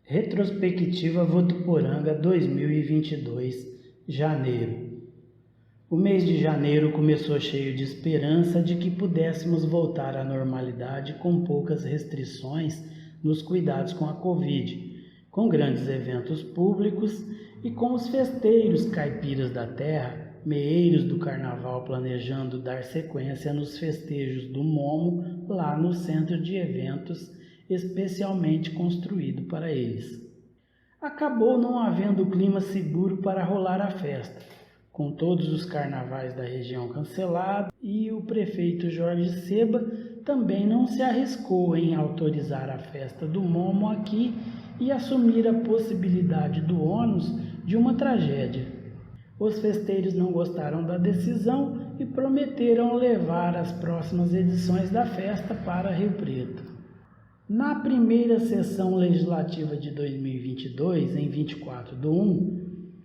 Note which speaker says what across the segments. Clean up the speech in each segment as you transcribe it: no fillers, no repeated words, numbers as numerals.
Speaker 1: Retrospectiva Votuporanga 2022, janeiro. O mês de janeiro começou cheio de esperança de que pudéssemos voltar à normalidade com poucas restrições nos cuidados com a Covid, com grandes eventos públicos e com os festeiros caipiras da terra, meeiros do carnaval planejando dar sequência nos festejos do Momo lá no centro de eventos especialmente construído para eles. Acabou não havendo clima seguro para rolar a festa, com todos os carnavais da região cancelados, e o prefeito Jorge Seba também não se arriscou em autorizar a festa do Momo aqui e assumir a possibilidade do ônus de uma tragédia. Os festeiros não gostaram da decisão e prometeram levar as próximas edições da festa para Rio Preto. Na primeira sessão legislativa de 2022, em 24/1,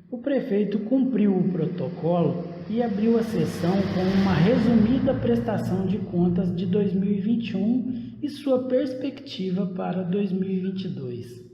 Speaker 1: o prefeito cumpriu o protocolo e abriu a sessão com uma resumida prestação de contas de 2021 e sua perspectiva para 2022.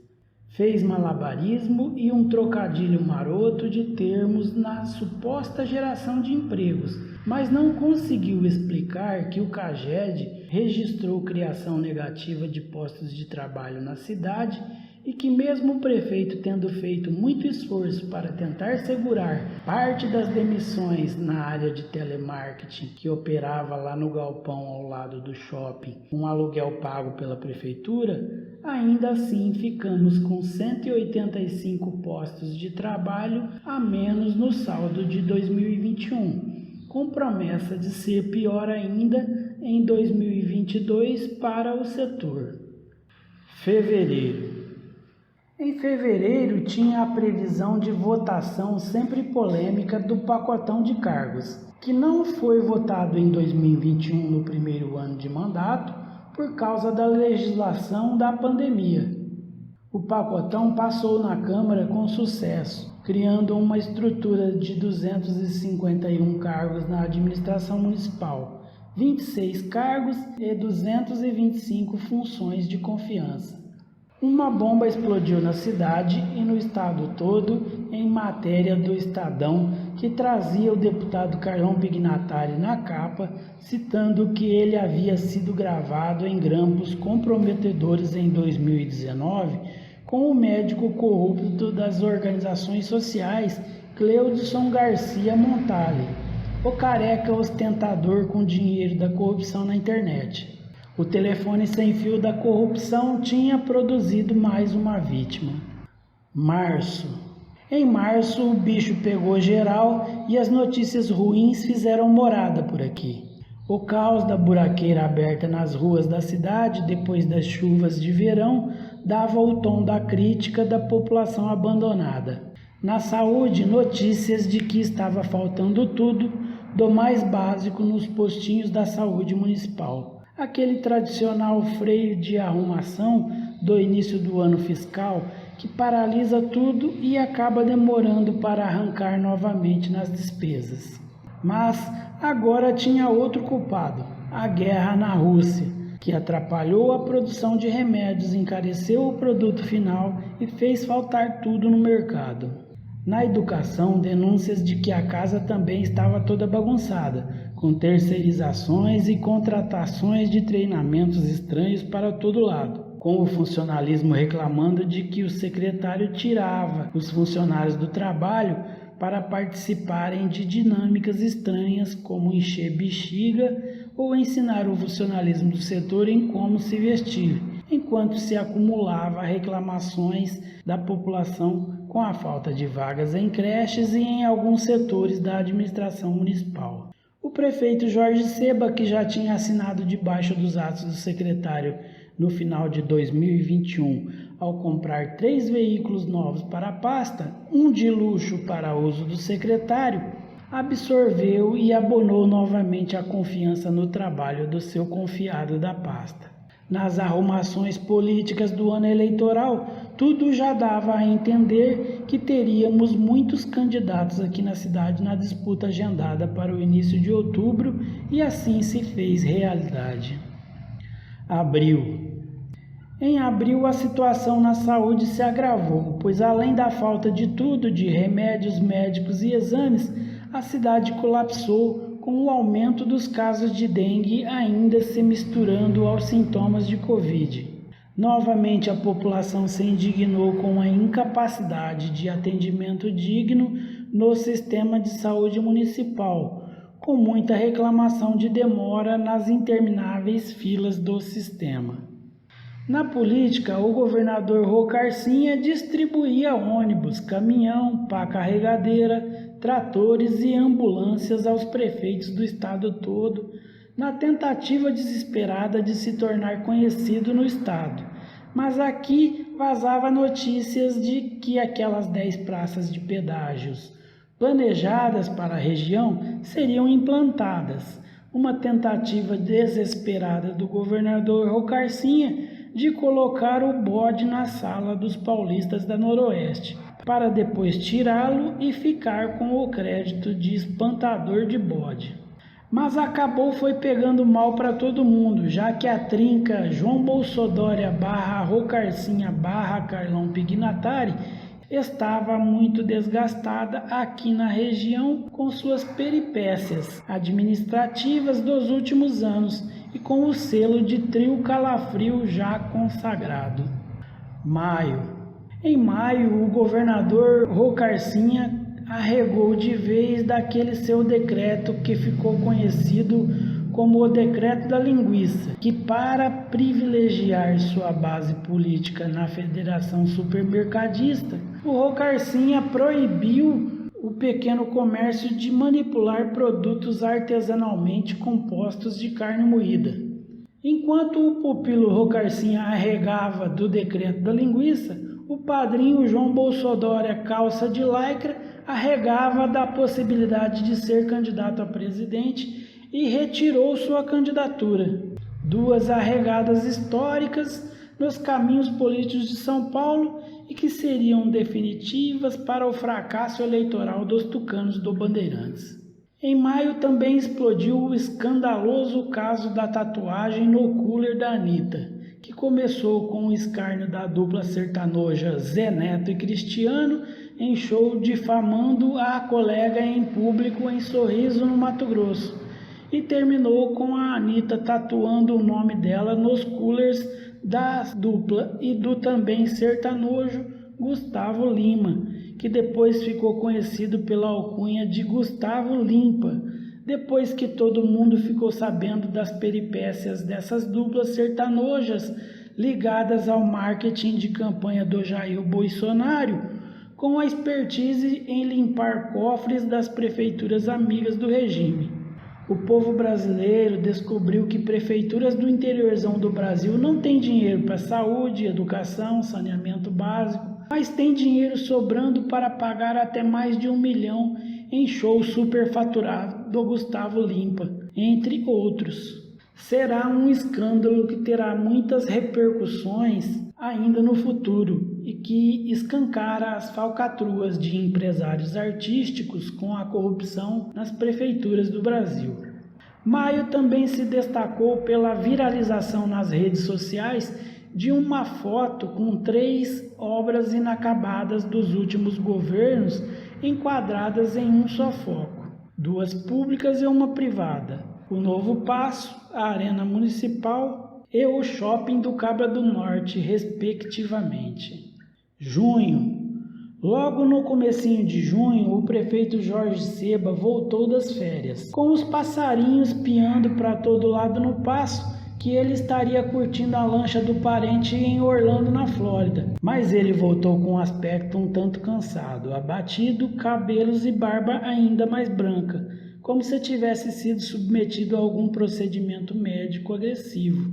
Speaker 1: Fez malabarismo e um trocadilho maroto de termos na suposta geração de empregos, mas não conseguiu explicar que o CAGED registrou criação negativa de postos de trabalho na cidade e que mesmo o prefeito tendo feito muito esforço para tentar segurar parte das demissões na área de telemarketing que operava lá no galpão ao lado do shopping, um aluguel pago pela prefeitura, ainda assim ficamos com 185 postos de trabalho a menos no saldo de 2021, com promessa de ser pior ainda em 2022 para o setor. Fevereiro. Em fevereiro tinha a previsão de votação sempre polêmica do pacotão de cargos, que não foi votado em 2021 no primeiro ano de mandato por causa da legislação da pandemia. O pacotão passou na Câmara com sucesso, criando uma estrutura de 251 cargos na administração municipal, 26 cargos e 225 funções de confiança. Uma bomba explodiu na cidade e no estado todo em matéria do Estadão, que trazia o deputado Carlão Pignatari na capa, citando que ele havia sido gravado em grampos comprometedores em 2019 com o médico corrupto das organizações sociais Cleudson Garcia Montale, o careca ostentador com dinheiro da corrupção na internet. O telefone sem fio da corrupção tinha produzido mais uma vítima. Março. Em março, o bicho pegou geral e as notícias ruins fizeram morada por aqui. O caos da buraqueira aberta nas ruas da cidade, depois das chuvas de verão, dava o tom da crítica da população abandonada. Na saúde, notícias de que estava faltando tudo, do mais básico nos postinhos da saúde municipal. Aquele tradicional freio de arrumação do início do ano fiscal que paralisa tudo e acaba demorando para arrancar novamente nas despesas. Mas agora tinha outro culpado, a guerra na Rússia, que atrapalhou a produção de remédios, encareceu o produto final e fez faltar tudo no mercado. Na educação, denúncias de que a casa também estava toda bagunçada, com terceirizações e contratações de treinamentos estranhos para todo lado, com o funcionalismo reclamando de que o secretário tirava os funcionários do trabalho para participarem de dinâmicas estranhas como encher bexiga ou ensinar o funcionalismo do setor em como se vestir, enquanto se acumulava reclamações da população com a falta de vagas em creches e em alguns setores da administração municipal. O prefeito Jorge Seba, que já tinha assinado debaixo dos atos do secretário no final de 2021, ao comprar 3 veículos novos para a pasta, um de luxo para uso do secretário, absorveu e abonou novamente a confiança no trabalho do seu confiado da pasta. Nas arrumações políticas do ano eleitoral, tudo já dava a entender que teríamos muitos candidatos aqui na cidade na disputa agendada para o início de outubro, e assim se fez realidade. Abril. Em abril, a situação na saúde se agravou, pois além da falta de tudo, de remédios médicos e exames, a cidade colapsou com o aumento dos casos de dengue ainda se misturando aos sintomas de Covid. Novamente, a população se indignou com a incapacidade de atendimento digno no sistema de saúde municipal, com muita reclamação de demora nas intermináveis filas do sistema. Na política, o governador Rocarcinha distribuía ônibus, caminhão, pá carregadeira, tratores e ambulâncias aos prefeitos do estado todo, na tentativa desesperada de se tornar conhecido no estado. Mas aqui vazava notícias de que aquelas 10 praças de pedágios planejadas para a região seriam implantadas. Uma tentativa desesperada do governador Rocarcinha de colocar o bode na sala dos paulistas da Noroeste, para depois tirá-lo e ficar com o crédito de espantador de bode. Mas acabou foi pegando mal para todo mundo, já que a trinca João Bolsodória / Rocarcinha / Carlão Pignatari estava muito desgastada aqui na região com suas peripécias administrativas dos últimos anos e com o selo de trio calafrio já consagrado. Maio. Em maio, o governador Rocarcinha arregou de vez daquele seu decreto que ficou conhecido como o Decreto da Linguiça, que para privilegiar sua base política na Federação Supermercadista, o Rocarcinha proibiu o pequeno comércio de manipular produtos artesanalmente compostos de carne moída. Enquanto o pupilo Rocarcinha arregava do Decreto da Linguiça, o padrinho João Bolsodória Calça de Lycra arregava da possibilidade de ser candidato a presidente e retirou sua candidatura. Duas arregadas históricas nos caminhos políticos de São Paulo e que seriam definitivas para o fracasso eleitoral dos tucanos do Bandeirantes. Em maio também explodiu o escandaloso caso da tatuagem no cooler da Anitta, que começou com o escárnio da dupla sertanoja Zé Neto e Cristiano em show difamando a colega em público em Sorriso, no Mato Grosso, e terminou com a Anitta tatuando o nome dela nos coolers da dupla e do também sertanojo Gustavo Lima, que depois ficou conhecido pela alcunha de Gustavo Limpa, depois que todo mundo ficou sabendo das peripécias dessas duplas sertanojas ligadas ao marketing de campanha do Jair Bolsonaro, com a expertise em limpar cofres das prefeituras amigas do regime. O povo brasileiro descobriu que prefeituras do interiorzão do Brasil não têm dinheiro para saúde, educação, saneamento básico, mas tem dinheiro sobrando para pagar até mais de 1 milhão em show superfaturado do Gustavo Limpa, entre outros. Será um escândalo que terá muitas repercussões ainda no futuro e que escancara as falcatruas de empresários artísticos com a corrupção nas prefeituras do Brasil. Maio também se destacou pela viralização nas redes sociais de uma foto com 3 obras inacabadas dos últimos governos enquadradas em um só foco, 2 públicas e uma privada, o Novo Paço, a Arena Municipal e o Shopping do Cabra do Norte, respectivamente. Junho. Logo no comecinho de junho, o prefeito Jorge Seba voltou das férias, com os passarinhos piando para todo lado no paço, que ele estaria curtindo a lancha do parente em Orlando, na Flórida. Mas ele voltou com um aspecto um tanto cansado, abatido, cabelos e barba ainda mais branca, como se tivesse sido submetido a algum procedimento médico agressivo.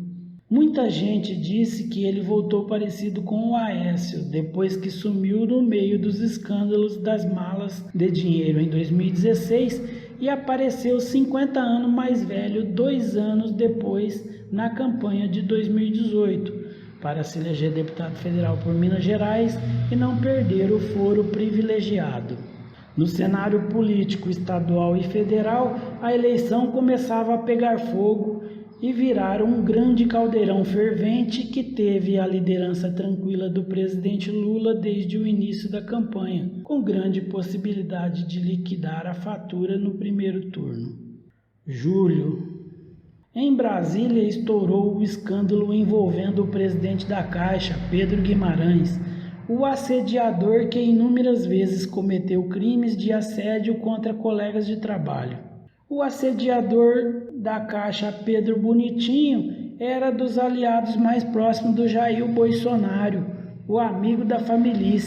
Speaker 1: Muita gente disse que ele voltou parecido com o Aécio, depois que sumiu no meio dos escândalos das malas de dinheiro em 2016 e apareceu 50 anos mais velho 2 anos depois na campanha de 2018, para se eleger deputado federal por Minas Gerais e não perder o foro privilegiado. No cenário político estadual e federal, a eleição começava a pegar fogo e viraram um grande caldeirão fervente que teve a liderança tranquila do presidente Lula desde o início da campanha, com grande possibilidade de liquidar a fatura no primeiro turno. Julho. Em Brasília estourou o escândalo envolvendo o presidente da Caixa, Pedro Guimarães, o assediador que inúmeras vezes cometeu crimes de assédio contra colegas de trabalho. O assediador da Caixa, Pedro Bonitinho, era dos aliados mais próximos do Jair Bolsonaro, o amigo da família,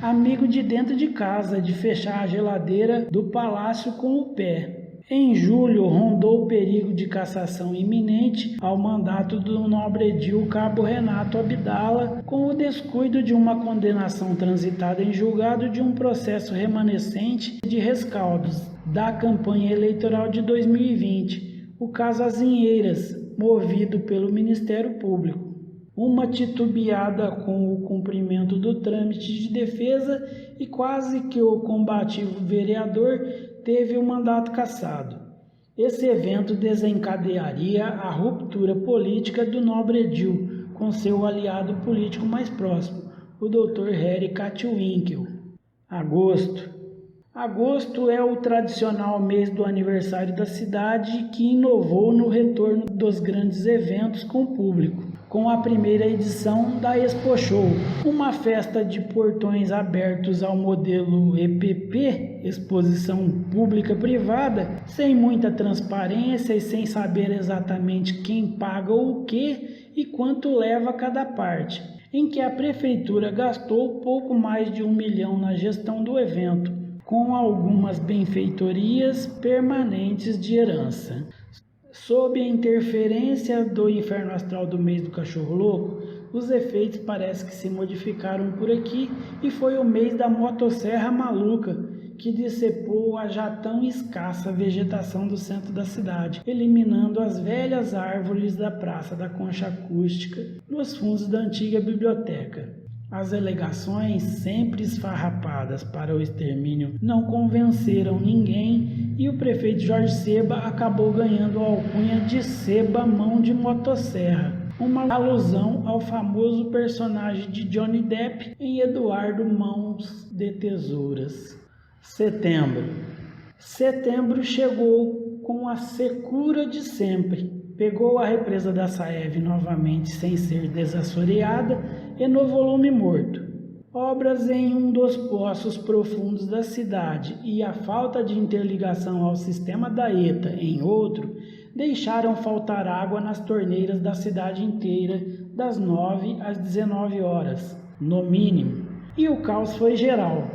Speaker 1: amigo de dentro de casa, de fechar a geladeira do palácio com o pé. Em julho, rondou o perigo de cassação iminente ao mandato do nobre edil Cabo Renato Abdala, com o descuido de uma condenação transitada em julgado de um processo remanescente de rescaldos da campanha eleitoral de 2020, o caso Azinheiras, movido pelo Ministério Público. Uma titubeada com o cumprimento do trâmite de defesa e quase que o combativo vereador teve o mandato cassado. Esse evento desencadearia a ruptura política do nobre edil com seu aliado político mais próximo, o Dr. Harry Catwinkel. Agosto é o tradicional mês do aniversário da cidade que inovou no retorno dos grandes eventos com o público, com a primeira edição da Expo Show, uma festa de portões abertos ao modelo EPP, Exposição Pública Privada, sem muita transparência e sem saber exatamente quem paga o quê e quanto leva cada parte, em que a prefeitura gastou pouco mais de 1 milhão na gestão do evento, com algumas benfeitorias permanentes de herança. Sob a interferência do inferno astral do mês do cachorro louco, os efeitos parece que se modificaram por aqui e foi o mês da motosserra maluca, que decepou a já tão escassa vegetação do centro da cidade, eliminando as velhas árvores da Praça da Concha Acústica nos fundos da antiga biblioteca. As alegações, sempre esfarrapadas para o extermínio, não convenceram ninguém e o prefeito Jorge Seba acabou ganhando a alcunha de Seba Mão de Motosserra, uma alusão ao famoso personagem de Johnny Depp em Eduardo Mãos de Tesouras. Setembro chegou com a secura de sempre. Pegou a represa da Saev novamente sem ser desassoreada e no volume morto. Obras em um dos poços profundos da cidade e a falta de interligação ao sistema da ETA em outro deixaram faltar água nas torneiras da cidade inteira das 9 às 19 horas, no mínimo, e o caos foi geral.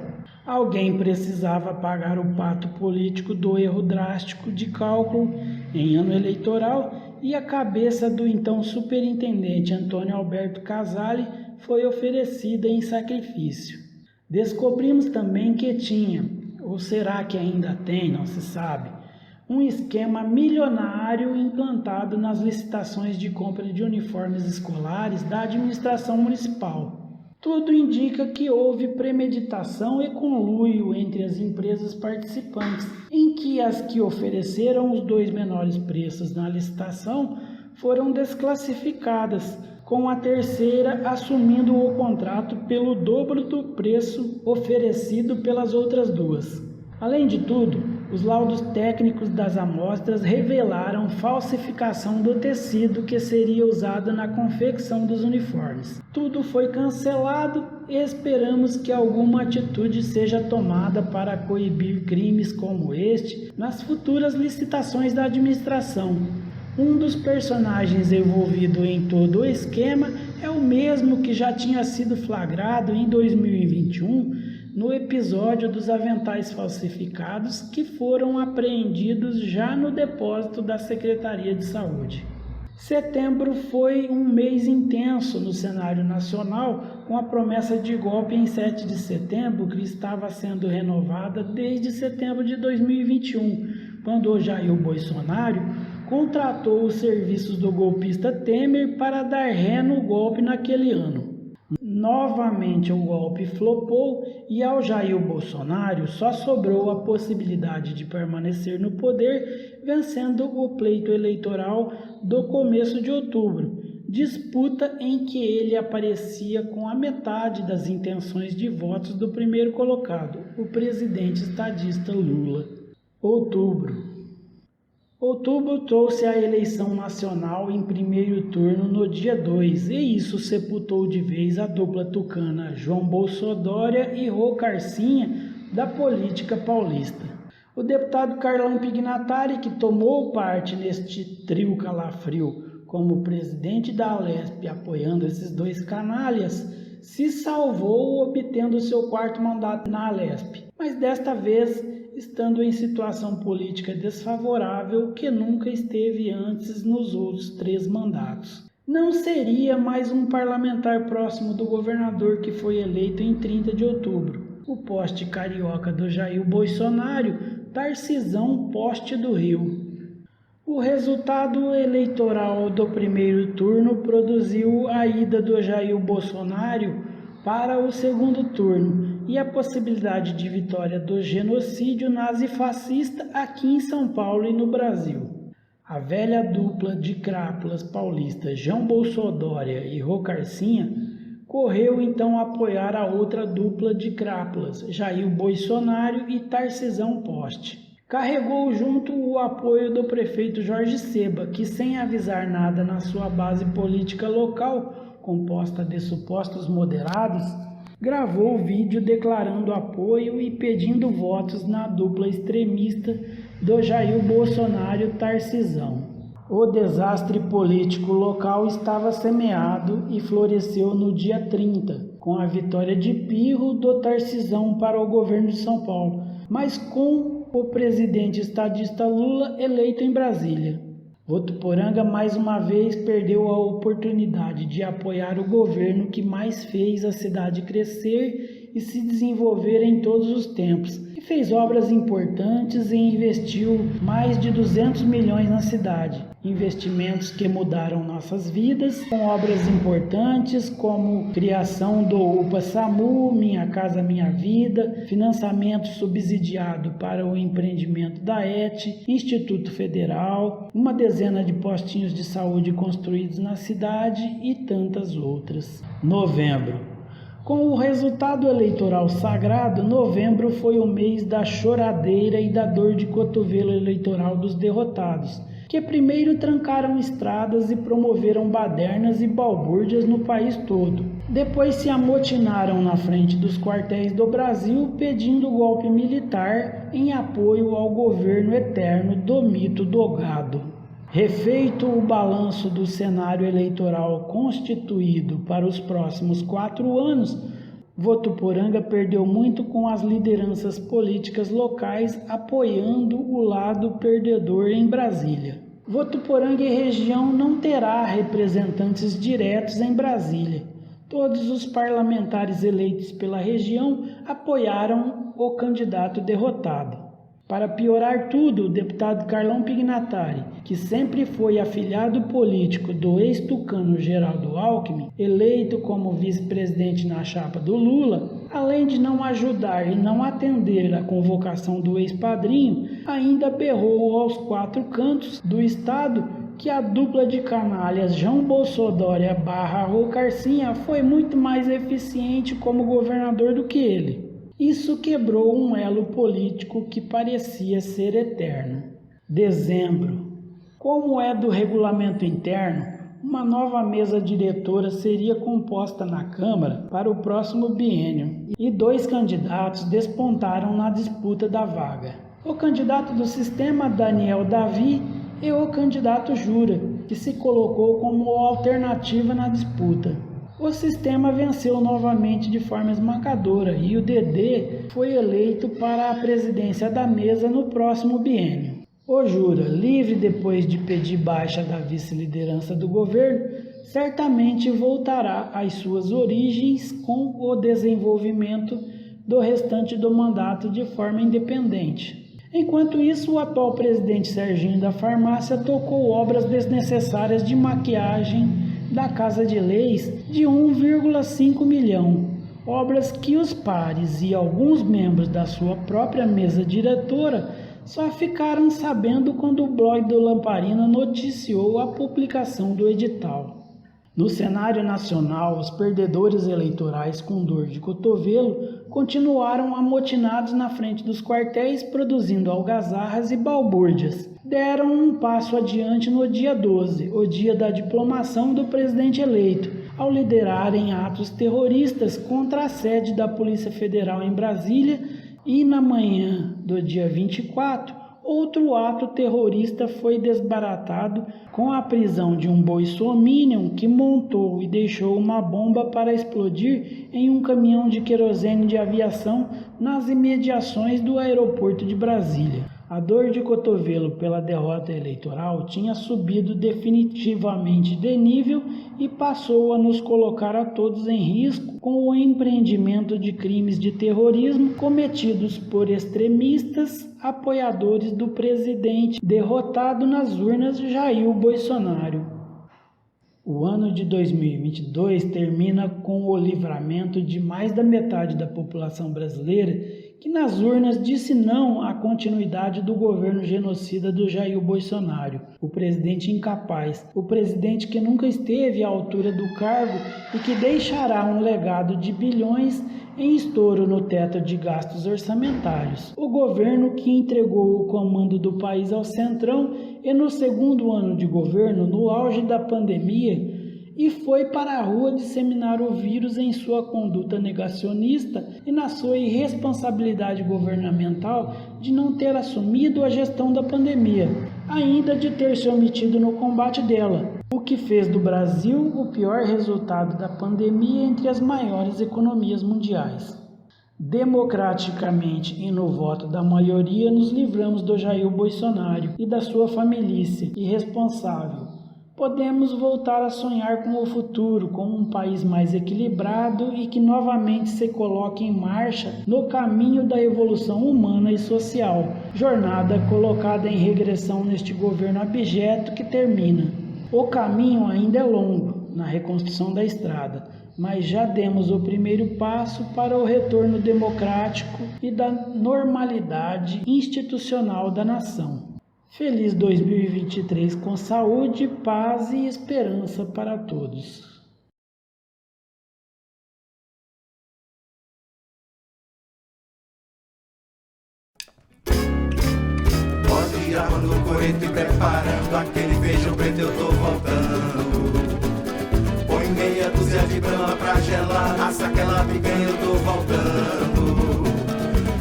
Speaker 1: Alguém precisava pagar o pato político do erro drástico de cálculo em ano eleitoral e a cabeça do então superintendente Antônio Alberto Casale foi oferecida em sacrifício. Descobrimos também que tinha, ou será que ainda tem, não se sabe, um esquema milionário implantado nas licitações de compra de uniformes escolares da administração municipal. Tudo indica que houve premeditação e conluio entre as empresas participantes, em que as que ofereceram os 2 menores preços na licitação foram desclassificadas, com a terceira assumindo o contrato pelo dobro do preço oferecido pelas outras 2. Além de tudo, os laudos técnicos das amostras revelaram falsificação do tecido que seria usado na confecção dos uniformes. Tudo foi cancelado e esperamos que alguma atitude seja tomada para coibir crimes como este nas futuras licitações da administração. Um dos personagens envolvido em todo o esquema é o mesmo que já tinha sido flagrado em 2021 no episódio dos aventais falsificados que foram apreendidos já no depósito da Secretaria de Saúde. Setembro foi um mês intenso no cenário nacional, com a promessa de golpe em 7 de setembro, que estava sendo renovada desde setembro de 2021, quando o Jair Bolsonaro contratou os serviços do golpista Temer para dar ré no golpe naquele ano. Novamente o golpe flopou e ao Jair Bolsonaro só sobrou a possibilidade de permanecer no poder, vencendo o pleito eleitoral do começo de outubro, disputa em que ele aparecia com a metade das intenções de votos do primeiro colocado, o presidente estadista Lula. Outubro trouxe a eleição nacional em primeiro turno no dia 2, e isso sepultou de vez a dupla tucana João Bolsonaro e Rô Carcinha da política paulista. O deputado Carlão Pignatari, que tomou parte neste trio calafrio como presidente da Alesp, apoiando esses dois canalhas, se salvou obtendo seu quarto mandato na Alesp, mas desta vez estando em situação política desfavorável que nunca esteve antes nos outros 3 mandatos. Não seria mais um parlamentar próximo do governador que foi eleito em 30 de outubro. O poste carioca do Jair Bolsonaro, Tarcisão Poste do Rio. O resultado eleitoral do primeiro turno produziu a ida do Jair Bolsonaro para o segundo turno e a possibilidade de vitória do genocídio nazifascista aqui em São Paulo e no Brasil. A velha dupla de crápulas paulistas João Bolsonaro e Rô Carcinha correu então apoiar a outra dupla de crápulas, Jair Bolsonaro e Tarcisão Poste. Carregou junto o apoio do prefeito Jorge Seba, que sem avisar nada na sua base política local, composta de supostos moderados, gravou o vídeo declarando apoio e pedindo votos na dupla extremista do Jair Bolsonaro Tarcisão. O desastre político local estava semeado e floresceu no dia 30, com a vitória de pirro do Tarcisão para o governo de São Paulo, mas com o presidente estadista Lula eleito em Brasília. Votuporanga mais uma vez perdeu a oportunidade de apoiar o governo que mais fez a cidade crescer e se desenvolver em todos os tempos, e fez obras importantes e investiu mais de 200 milhões na cidade. Investimentos que mudaram nossas vidas, com obras importantes como criação do UPA-SAMU, Minha Casa Minha Vida, financiamento subsidiado para o empreendimento da ET, Instituto Federal, uma dezena de postinhos de saúde construídos na cidade e tantas outras. Novembro. Com o resultado eleitoral sagrado, novembro foi o mês da choradeira e da dor de cotovelo eleitoral dos derrotados, que primeiro trancaram estradas e promoveram badernas e balbúrdias no país todo. Depois se amotinaram na frente dos quartéis do Brasil pedindo golpe militar em apoio ao governo eterno do mito do gado. Refeito o balanço do cenário eleitoral constituído para os próximos 4 anos, Votuporanga perdeu muito com as lideranças políticas locais apoiando o lado perdedor em Brasília. Votuporanga e região não terá representantes diretos em Brasília. Todos os parlamentares eleitos pela região apoiaram o candidato derrotado. Para piorar tudo, o deputado Carlão Pignatari, que sempre foi afiliado político do ex-tucano Geraldo Alckmin, eleito como vice-presidente na chapa do Lula, além de não ajudar e não atender a convocação do ex-padrinho, ainda berrou aos 4 cantos do estado que a dupla de canalhas João Bolsonaro / Rô Carcinha foi muito mais eficiente como governador do que ele. Isso quebrou um elo político que parecia ser eterno. Dezembro. Como é do regulamento interno, uma nova mesa diretora seria composta na Câmara para o próximo biênio e 2 candidatos despontaram na disputa da vaga. O candidato do sistema, Daniel Davi, e o candidato Jura, que se colocou como alternativa na disputa. O sistema venceu novamente de forma esmagadora e o DD foi eleito para a presidência da mesa no próximo biênio. O Jura, livre depois de pedir baixa da vice-liderança do governo, certamente voltará às suas origens com o desenvolvimento do restante do mandato de forma independente. Enquanto isso, o atual presidente Serginho da Farmácia tocou obras desnecessárias de maquiagem da Casa de Leis de 1,5 milhão, obras que os pares e alguns membros da sua própria mesa diretora só ficaram sabendo quando o blog do Lamparina noticiou a publicação do edital. No cenário nacional, os perdedores eleitorais com dor de cotovelo continuaram amotinados na frente dos quartéis, produzindo algazarras e balbúrdias. Deram um passo adiante no dia 12, o dia da diplomação do presidente eleito, ao liderarem atos terroristas contra a sede da Polícia Federal em Brasília, e na manhã do dia 24, outro ato terrorista foi desbaratado com a prisão de um bolsominion que montou e deixou uma bomba para explodir em um caminhão de querosene de aviação nas imediações do aeroporto de Brasília. A dor de cotovelo pela derrota eleitoral tinha subido definitivamente de nível e passou a nos colocar a todos em risco com o empreendimento de crimes de terrorismo cometidos por extremistas apoiadores do presidente derrotado nas urnas Jair Bolsonaro. O ano de 2022 termina com o livramento de mais da metade da população brasileira que nas urnas disse não à continuidade do governo genocida do Jair Bolsonaro, o presidente incapaz, o presidente que nunca esteve à altura do cargo e que deixará um legado de bilhões em estouro no teto de gastos orçamentários. O governo que entregou o comando do país ao Centrão e no segundo ano de governo, no auge da pandemia, e foi para a rua disseminar o vírus em sua conduta negacionista e na sua irresponsabilidade governamental de não ter assumido a gestão da pandemia, ainda de ter se omitido no combate dela, o que fez do Brasil o pior resultado da pandemia entre as maiores economias mundiais. Democraticamente e no voto da maioria nos livramos do Jair Bolsonaro e da sua família irresponsável. Podemos voltar a sonhar com o futuro, com um país mais equilibrado e que novamente se coloque em marcha no caminho da evolução humana e social, jornada colocada em regressão neste governo abjeto que termina. O caminho ainda é longo na reconstrução da estrada, mas já demos o primeiro passo para o retorno democrático e da normalidade institucional da nação. Feliz 2023 com saúde, paz e esperança para todos.
Speaker 2: Pode ir armando o coreto e preparando aquele feijão preto, eu tô voltando. Põe meia dúzia de brama pra gelar, assa aquela picanha, eu tô voltando.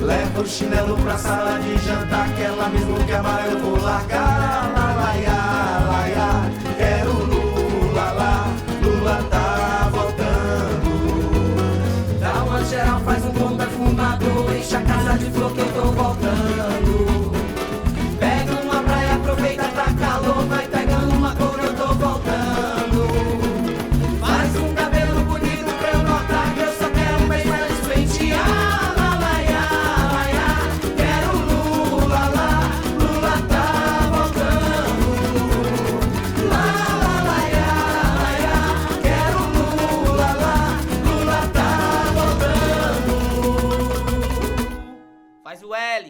Speaker 2: Leva o chinelo pra sala de jantar, aquela mesmo que amar eu vou largar. Laia, quero Lula lá, Lula tá voltando. Dá uma geral, faz um bom perfumador, enche a casa de flor que eu